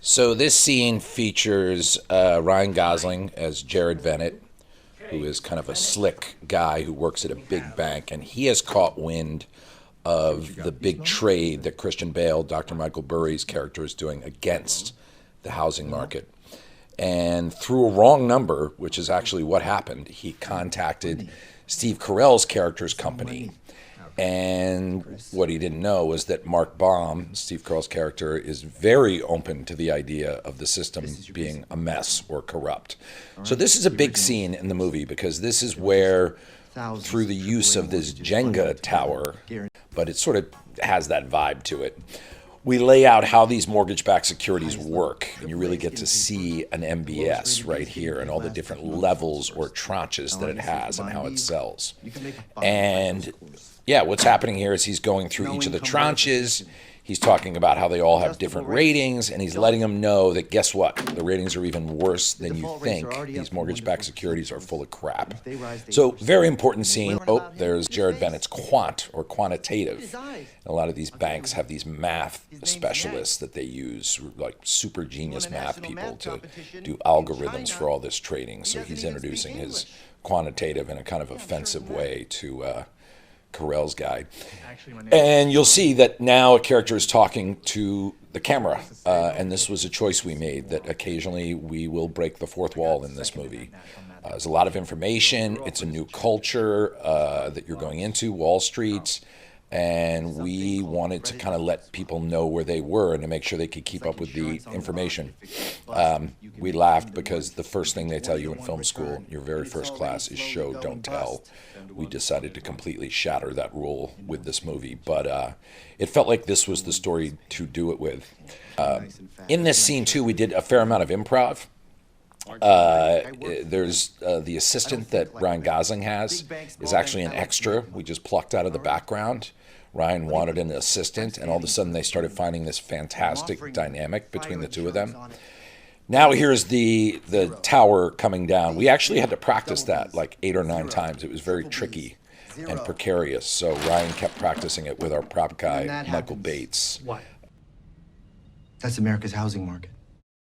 So this scene features Ryan Gosling as Jared Bennett, who is kind of a slick guy who works at a big bank, and he has caught wind of the big trade that Christian Bale, Dr. Michael Burry's character, is doing against the housing market. And through a wrong number, which is actually what happened, he contacted Steve Carell's character's company. And what he didn't know was that Mark Baum, Steve Carell's character, is very open to the idea of the system being a mess or corrupt. So this is a big scene in the movie because this is where, through the use of this Jenga tower, but it sort of has that vibe to it, we lay out how these mortgage-backed securities work, and you really get to see an MBS right here and all the different levels or tranches that it has and how it sells. And yeah, what's happening here is he's going through each of the tranches. He's talking about how they all have different ratings, and he's letting them know that, guess what? The ratings are even worse than you think. These mortgage-backed securities are full of crap. So, very important scene. Oh, there's Jared Bennett's quant, or quantitative. A lot of these banks have these math specialists that they use, like super genius math people, to do algorithms for all this trading. So he's introducing his quantitative in a kind of offensive way to Carell's guy. And you'll see that now a character is talking to the camera, and this was a choice we made, that occasionally we will break the fourth wall in this movie. There's a lot of information. It's a new culture that you're going into, Wall Street, and we wanted to kind of let people know where they were and to make sure they could keep up with the information. We laughed because the first thing they tell you in film school, your very first class, is show, don't tell. We decided to completely shatter that rule with this movie, but it felt like this was the story to do it with. In this scene, too, we did a fair amount of improv. There's the assistant that Ryan Gosling has is actually an extra. We just plucked out of the background. Ryan wanted an assistant, and all of a sudden they started finding this fantastic dynamic between the two of them. Now here's the tower coming down. We actually had to practice that like 8 or 9 times. It was very tricky and precarious, so Ryan kept practicing it with our prop guy, Michael Bates. What? That's America's housing market.